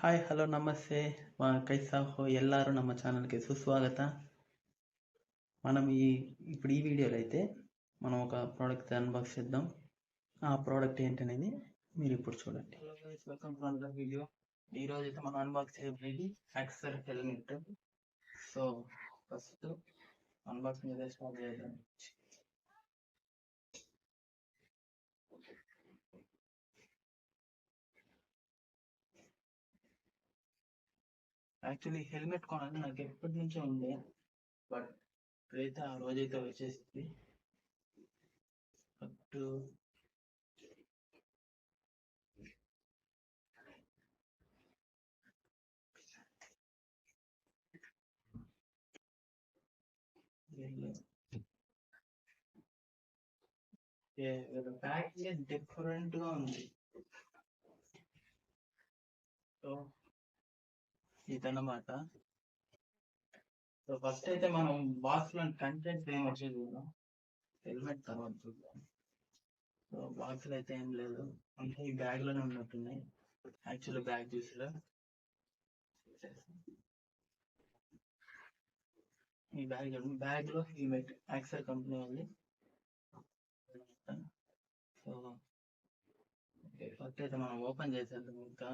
Hi hello ನಮస్తే ಕೈಸಾ ಹೋ ಎಲ್ಲರೂ ನಮ್ಮ ఛానల్కి సుస్వాగత. మనం ఇప్పుడు ఈ వీడియోలో అయితే మనం ఒక ప్రోడక్ట్ అన్బాక్స్ చేద్దాం. ఆ ప్రోడక్ట్ ఏంటనేది మీరు ఇప్పుడు చూడండి. Hello guys, welcome to another video. ఈ రోజు అయితే మనం అన్బాక్స్ చేయబోయేది యాక్సర్ హెల్మెట్. సో ఫస్ట్ అన్బాక్సింగ్ అయితే స్టార్ట్ చేద్దాం. యాక్చువల్లీ హెల్మెట్ కొనాలని నాకు ఎప్పటి నుంచో ఉండే, బట్ ఇప్పుడైతే ఆ రోజైతే వచ్చేసింది. బట్ ప్యాకేజ్ డిఫరెంట్ గా ఉంది. సో ఇదన్నమాట. సో ఫస్ట్ అయితే మనం బాక్స్ లో కంటెంట్ ఏం వచ్చేది చూద్దాం, హెల్మెట్ తర్వాత చూద్దాం. సో బాక్స్ లో అయితే ఏం లేదు, అంటే ఈ బ్యాగ్ లోనే ఉన్నట్టున్నాయి. యాక్చువల్ బ్యాగ్ చూసిరా, ఈ బ్యాగ్ లో ఈ యాక్సర్ కంపెనీ ఉంది. సో ఫస్ట్ అయితే మనం ఓపెన్ చేసేద్దాం. ఇంకా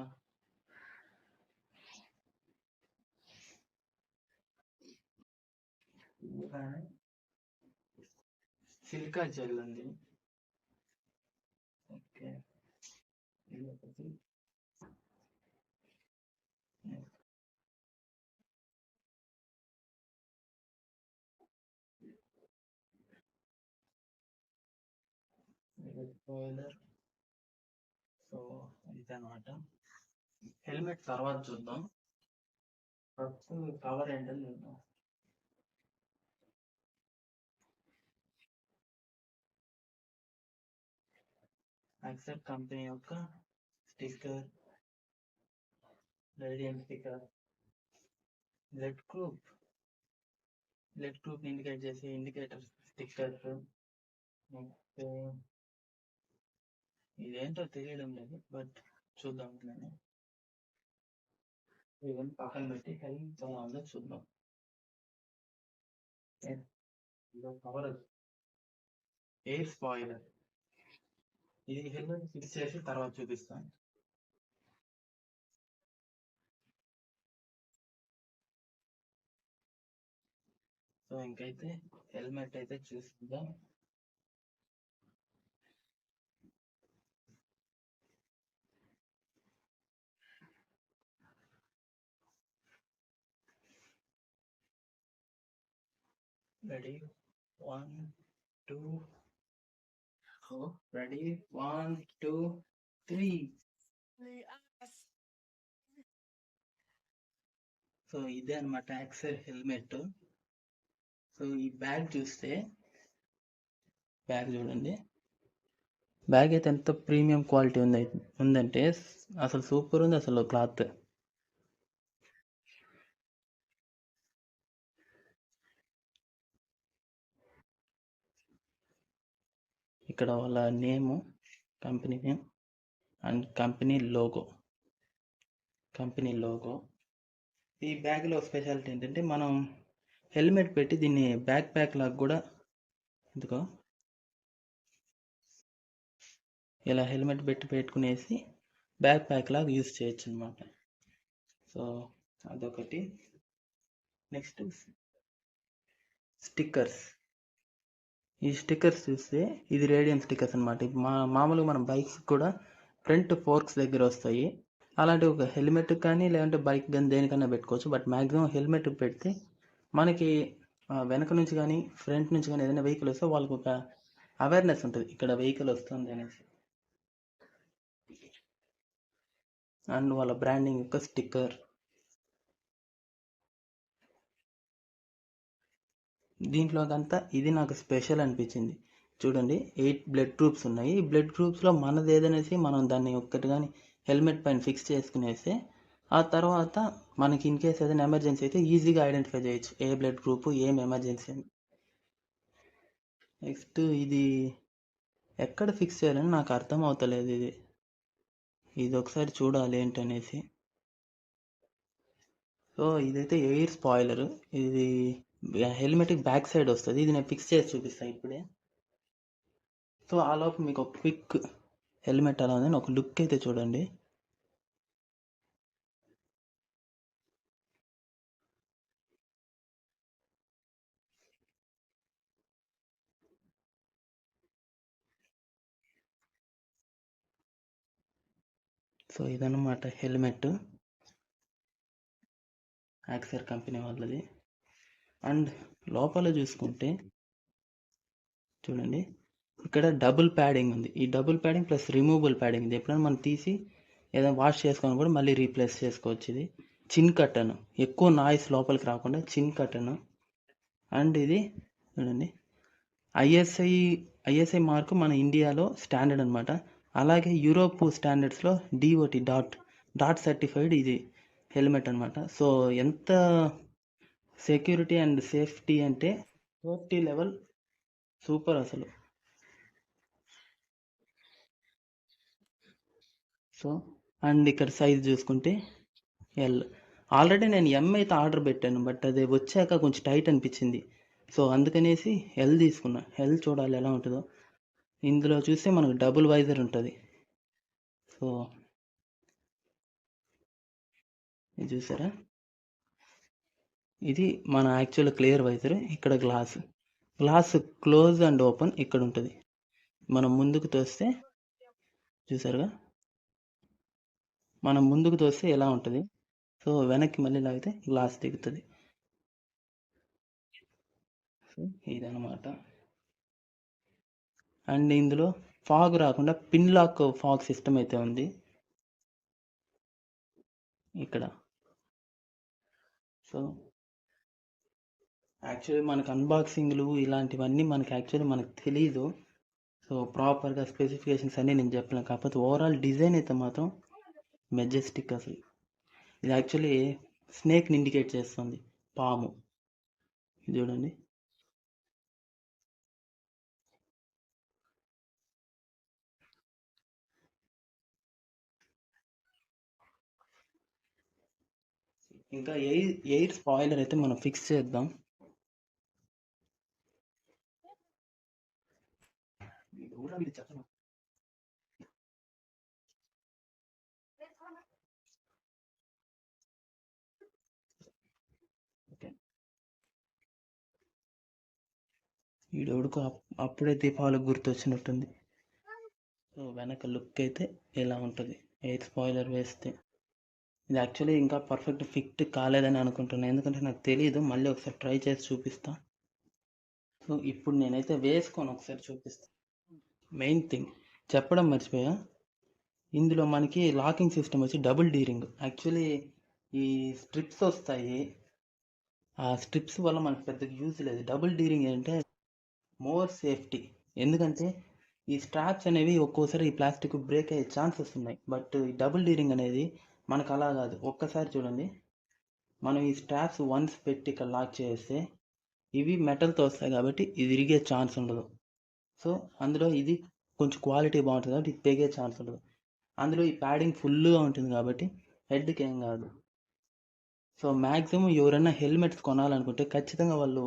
సిలికా జెల్ ఉంది. ఓకే, సో ఇదన్నమాట. హెల్మెట్ తర్వాత చూద్దాం, ఫస్ట్ కవర్ ఏంటని చూద్దాం. యాక్సర్ కంపెనీ యొక్క sticker, radium sticker, blood group indicate చేసే ఇండికేటర్ స్టిక్కర్స్. ఇదేంటో తెలియడం లేదు, బట్ చూద్దాం. నేను ఇవన్నీ పక్కన పెట్టి హెల్మెట్ ఎలా ఉందో చూద్దాం. కవర్ ఎయిర్ స్పాయిలర్, ఇది హెల్మెట్ ఫిక్స్ చేసి తర్వాత చూపిస్తాను. సో ఇంకైతే హెల్మెట్ అయితే చూసుకుందాం. Ready, 1 2 ready, 1 2 3. సో ఇదే అన్నమాట యాక్సర్ హెల్మెట్. సో ఈ బ్యాగ్ చూస్తే, బ్యాగ్ చూడండి, బ్యాగ్ అయితే ఎంత ప్రీమియం క్వాలిటీ ఉందంటే అసలు సూపర్ ఉంది అసలు క్లాత్. ఇక్కడ వాళ్ళ name, company name and company logo. ఈ బ్యాగ్లో స్పెషాలిటీ ఏంటంటే మనం హెల్మెట్ పెట్టి దీన్ని బ్యాక్ ప్యాక్ లాగా కూడా, ఎందుకో ఇలా హెల్మెట్ పెట్టుకునేసి బ్యాక్ ప్యాక్ లాగా యూజ్ చేయొచ్చు అనమాట. సో అదొకటి. Next stickers. ఈ స్టిక్కర్స్ చూస్తే ఇది రేడియం స్టిక్కర్స్ అనమాట. మామూలుగా మన బైక్స్ కూడా ఫ్రంట్ ఫోర్క్స్ దగ్గర వస్తాయి. అలాంటి ఒక హెల్మెట్ కానీ లేదంటే బైక్ కానీ దేనికన్నా పెట్టుకోవచ్చు. బట్ మ్యాక్సిమం హెల్మెట్ పెడితే మనకి వెనక నుంచి కానీ ఫ్రంట్ నుంచి కానీ ఏదైనా వెహికల్ వస్తే వాళ్ళకి ఒక అవేర్నెస్ ఉంటుంది, ఇక్కడ వెహికల్ వస్తుంది అనేసి. అండ్ వాళ్ళ బ్రాండింగ్ యొక్క స్టిక్కర్. దీంట్లోకంతా ఇది నాకు స్పెషల్ అనిపించింది. చూడండి, 8 బ్లడ్ గ్రూప్స్ ఉన్నాయి. ఈ బ్లడ్ గ్రూప్స్లో మనది ఏదనేసి మనం దాన్ని ఒక్కటి కానీ హెల్మెట్ పైన ఫిక్స్ చేసుకునేస్తే ఆ తర్వాత మనకి ఇన్ కేస్ ఏదైనా ఎమర్జెన్సీ అయితే ఈజీగా ఐడెంటిఫై చేయొచ్చు ఏ బ్లడ్ గ్రూప్ ఏం ఎమర్జెన్సీ అని. నెక్స్ట్ ఇది ఎక్కడ ఫిక్స్ చేయాలని నాకు అర్థం అవుతలేదు. ఇది ఒకసారి చూడాలి ఏంటనేసి. సో ఇదైతే ఎయిర్ స్పాయిలర్. ఇది హెల్మెట్ బ్యాక్ సైడ్ వస్తుంది. ఇది నేను ఫిక్స్ చేసి చూపిస్తాను ఇప్పుడే. సో ఆ లోపు మీకు ఒక క్విక్ హెల్మెట్ అలా ఉందని ఒక లుక్ అయితే చూడండి. సో ఇదన్నమాట హెల్మెట్, యాక్సర్ కంపెనీ వాళ్ళది. అండ్ లోపల చూసుకుంటే చూడండి, ఇక్కడ డబుల్ ప్యాడింగ్ ఉంది. ఈ double padding plus removable padding ఇది ఎప్పుడైనా మనం తీసి ఏదైనా వాష్ చేసుకొని కూడా మళ్ళీ రీప్లేస్ చేసుకోవచ్చు. ఇది చిన్ కట్టను, ఎక్కువ నాయిస్ లోపలికి రాకుండా చిన్ కట్టను. అండ్ ఇది చూడండి, ఐఎస్ఐ ఐఎస్ఐ మార్కు మన ఇండియాలో స్టాండర్డ్ అనమాట. అలాగే యూరోప్ స్టాండర్డ్స్లో డిఓటి డాట్ సర్టిఫైడ్ ఇది హెల్మెట్ అనమాట. సో ఎంత సెక్యూరిటీ అండ్ సేఫ్టీ అంటే సేఫ్టీ లెవెల్ సూపర్ అసలు. సో అండ్ ఇక్కడ సైజ్ చూసుకుంటే ఎల్. ఆల్రెడీ నేను ఎం అయితే ఆర్డర్ పెట్టాను, బట్ అది వచ్చాక కొంచెం టైట్ అనిపించింది. సో అందుకనేసి ఎల్ తీసుకున్నా. ఎల్ చూడాలి ఎలా ఉంటుందో. ఇందులో చూస్తే మనకు డబుల్ వైజర్ ఉంటుంది. సో ఇది చూసారా, ఇది మన యాక్చువల్ క్లియర్ వైజర్. ఇక్కడ గ్లాస్ క్లోజ్ అండ్ ఓపెన్ ఇక్కడ ఉంటుంది. మనం ముందుకు తోస్తే చూసారుగా, మనం ముందుకు తోస్తే ఎలా ఉంటుంది. సో వెనక్కి మళ్ళీ లాగితే గ్లాస్ దిగుతుంది. సో ఇదనమాట. అండ్ ఇందులో ఫాగ్ రాకుండా పిన్ లాక్ ఫాగ్ సిస్టమ్ అయితే ఉంది ఇక్కడ. సో యాక్చువల్లీ మనకు అన్బాక్సింగ్లు ఇలాంటివన్నీ మనకు తెలీదు. సో ప్రాపర్గా స్పెసిఫికేషన్స్ అన్నీ నేను చెప్పలేను. కాకపోతే ఓవరాల్ డిజైన్ అయితే మాత్రం మెజెస్టిక్ అసలు. ఇది యాక్చువల్లీ స్నేక్ని ఇండికేట్ చేస్తుంది, పాము. ఇది చూడండి. ఇంకా ఎయిర్ స్పాయిలర్ అయితే మనం ఫిక్స్ చేద్దాం. వీడెవడుకు అప్పుడే దీపావళికి గుర్తొచ్చినట్టుంది. సో వెనక లుక్ అయితే ఇలా ఉంటుంది ఎయిర్ స్పాయిలర్ వేస్తే. ఇది యాక్చువల్లీ ఇంకా పర్ఫెక్ట్ ఫిట్ కాలేదని అనుకుంటున్నాను, ఎందుకంటే నాకు తెలియదు. మళ్ళీ ఒకసారి ట్రై చేసి చూపిస్తా. సో ఇప్పుడు నేనైతే వేసుకొని ఒకసారి చూపిస్తా. మెయిన్ థింగ్ చెప్పడం మర్చిపోయా, ఇందులో మనకి లాకింగ్ సిస్టమ్ వచ్చి డబుల్ డీరింగ్. యాక్చువల్లీ ఈ స్ట్రిప్స్ వస్తాయి, ఆ స్ట్రిప్స్ వల్ల మనకు పెద్దగా యూజ్ లేదు. డబుల్ డీరింగ్ అంటే మోర్ సేఫ్టీ. ఎందుకంటే ఈ స్ట్రాప్స్ అనేవి ఒక్కోసారి ఈ ప్లాస్టిక్ బ్రేక్ అయ్యే ఛాన్సెస్ ఉన్నాయి. బట్ ఈ డబుల్ డీరింగ్ అనేది మనకు అలా కాదు. ఒక్కసారి చూడండి, మనం ఈ స్ట్రాప్స్ వన్స్ పెట్టి ఇక్కడ లాక్ చేస్తే ఇవి మెటల్తో వస్తాయి కాబట్టి ఇది విరిగే ఛాన్స్ ఉండదు. సో అందులో ఇది కొంచెం క్వాలిటీ బాగుంటుంది కాబట్టి ఇది తెగే ఛాన్స్ ఉండదు. అందులో ఈ ప్యాడింగ్ ఫుల్గా ఉంటుంది కాబట్టి హెడ్కి ఏం కాదు. సో మ్యాక్సిమం ఎవరైనా హెల్మెట్స్ కొనాలనుకుంటే ఖచ్చితంగా వాళ్ళు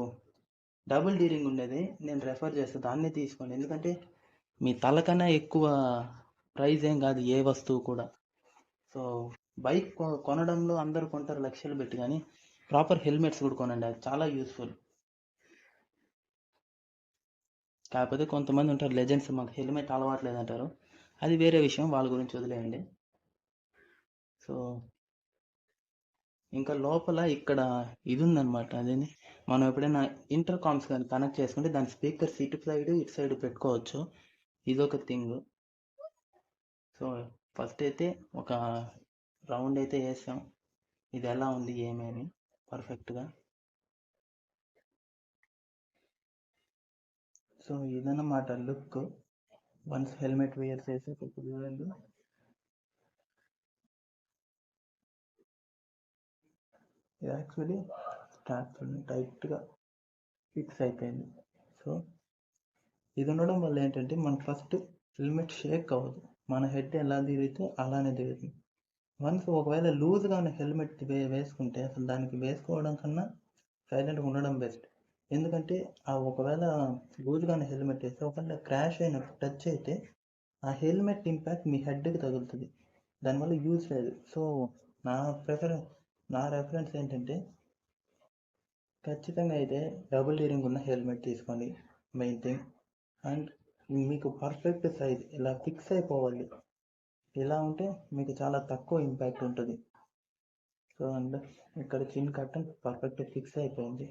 డబుల్ డీరింగ్ ఉండేది నేను రెఫర్ చేస్తాను, దాన్నే తీసుకోండి. ఎందుకంటే మీ తలకన్నా ఎక్కువ ప్రైస్ ఏం కాదు ఏ వస్తువు కూడా. సో బైక్ కొనడంలో అందరూ కొంటారు లక్షలు పెట్టి, కానీ ప్రాపర్ హెల్మెట్స్ కూడా కొనండి, అది చాలా యూస్ఫుల్. కాకపోతే కొంతమంది ఉంటారు లెజెండ్స్, మాకు హెల్మెట్ అలవాట్లేదంటారు, అది వేరే విషయం, వాళ్ళ గురించి వదిలేయండి. సో ఇంకా లోపల ఇక్కడ ఇది ఉందన్నమాట, అదేంటి, మనం ఎప్పుడైనా ఇంటర్ కామ్స్ కానీ కనెక్ట్ చేసుకుంటే దాని స్పీకర్స్ ఇటు సైడ్ పెట్టుకోవచ్చు. ఇదొక థింగ్. సో ఫస్ట్ అయితే ఒక రౌండ్ అయితే వేసాం, ఇది ఎలా ఉంది ఏమేమి పర్ఫెక్ట్గా. సో ఇదన్నమాట లుక్ వన్స్ హెల్మెట్ వేర్ చేసి చూడండి. ఇది యాక్చువల్లీ స్ట్రాప్ టైట్గా ఫిక్స్ అయిపోయింది. సో ఇది ఉండడం వల్ల ఏంటంటే మనకు ఫస్ట్ హెల్మెట్ షేక్ అవ్వదు, మన హెడ్ ఎలా తిరిగితే అలానే తిరుగుతుంది. వన్స్ ఒకవేళ లూజ్గా ఉన్న హెల్మెట్ వేసుకుంటే అసలు దానికి వేసుకోవడం కన్నా సైలెంట్గా ఉండడం బెస్ట్. ఎందుకంటే ఆ ఒకవేళ లూజ్గా ఉన్న హెల్మెట్ వేస్తే ఒకవేళ క్రాష్ అయినప్పుడు టచ్ అయితే ఆ హెల్మెట్ ఇంపాక్ట్ మీ హెడ్కి తగులుతుంది, దానివల్ల యూజ్ లేదు. సో నా నా రెఫరెన్స్ ఏంటంటే ఖచ్చితంగా అయితే డబుల్ ఇయరింగ్ ఉన్న హెల్మెట్ తీసుకోండి మెయిన్ థింగ్. అండ్ మీకు పర్ఫెక్ట్ సైజ్ ఇలా ఫిక్స్ అయిపోవాలి, ఇలా ఉంటే మీకు చాలా తక్కువ ఇంపాక్ట్ ఉంటుంది. సో అండ్ ఇక్కడ చిన్ కట్టన్ పర్ఫెక్ట్ ఫిక్స్ అయిపోయింది,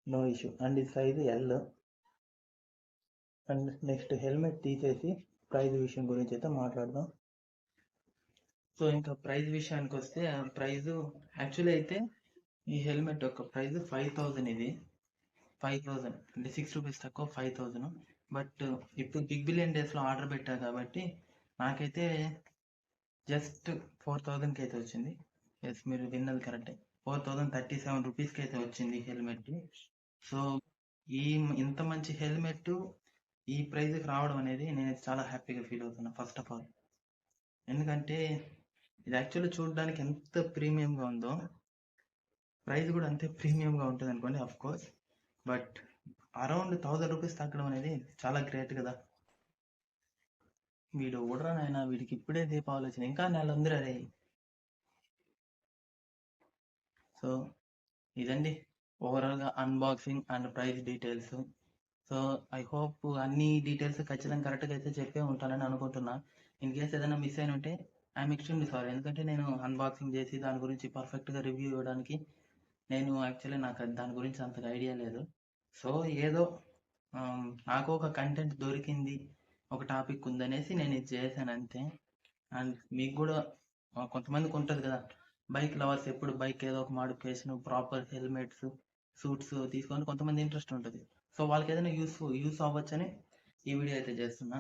నో ఇష్యూ. అండ్ ఈ size L. And next helmet తీసేసి ప్రైజ్ విషయం గురించి అయితే మాట్లాడదాం. సో ఇంకా ప్రైజ్ విషయానికి వస్తే ఆ ప్రైజు యాక్చువల్లీ అయితే ఈ హెల్మెట్ యొక్క ప్రైస్ 5000. ఇది 5000 అంటే ₹6 తక్కువ 5000. బట్ ఇప్పుడు బిగ్ బిలియన్ డేస్లో ఆర్డర్ పెట్టా కాబట్టి నాకైతే జస్ట్ 4000కి అయితే వచ్చింది. ఎస్, మీరు విన్నది కరెక్టే, 4037 రూపీస్కి అయితే వచ్చింది హెల్మెట్. సో ఈ ఇంత మంచి హెల్మెట్ ఈ ప్రైజ్కి రావడం అనేది నేను చాలా హ్యాపీగా ఫీల్ అవుతున్నా ఫస్ట్ ఆఫ్ ఆల్. ఎందుకంటే ఇది యాక్చువల్లీ చూడడానికి ఎంత ప్రీమియంగా ఉందో ప్రైస్ కూడా అంతే ప్రీమియంగా ఉంటుంది అనుకోండి, of course. But around 1000 rupees తగ్గడం అనేది చాలా గ్రేట్ కదా. వీడు ఊడరానైనా, వీడికి ఇప్పుడే దీపావళి వచ్చింది, ఇంకా నెల ఉంది రే. సో ఇదండి ఓవరాల్గా unboxing and price details. So I hope అన్ని డీటెయిల్స్ ఖచ్చితంగా కరెక్ట్గా అయితే చెప్పే ఉంటానని అనుకుంటున్నా. ఇన్ కేస్ ఏదైనా మిస్ అయిన ఉంటే ఐఎమ్ ఎక్స్ట్రీమ్లీ సారీ, ఎందుకంటే నేను అన్బాక్సింగ్ చేసి దాని గురించి పర్ఫెక్ట్గా రివ్యూ ఇవ్వడానికి నేను యాక్చువల్లీ నాకు దాని గురించి అంతగా ఐడియా లేదు. సో ఏదో నాకు ఒక కంటెంట్ దొరికింది, ఒక టాపిక్ ఉందనేసి నేను ఇది చేశాను అంతే. అండ్ మీకు కూడా కొంతమందికి ఉంటుంది కదా, బైక్ లవర్స్ ఎప్పుడు బైక్ ఏదో ఒక మాడిఫికేషన్, ప్రాపర్ హెల్మెట్స్, సూట్స్ తీసుకొని కొంతమంది ఇంట్రెస్ట్ ఉంటుంది. సో వాళ్ళకి ఏదైనా యూస్ అవ్వచ్చని ఈ వీడియో అయితే చేస్తున్నా.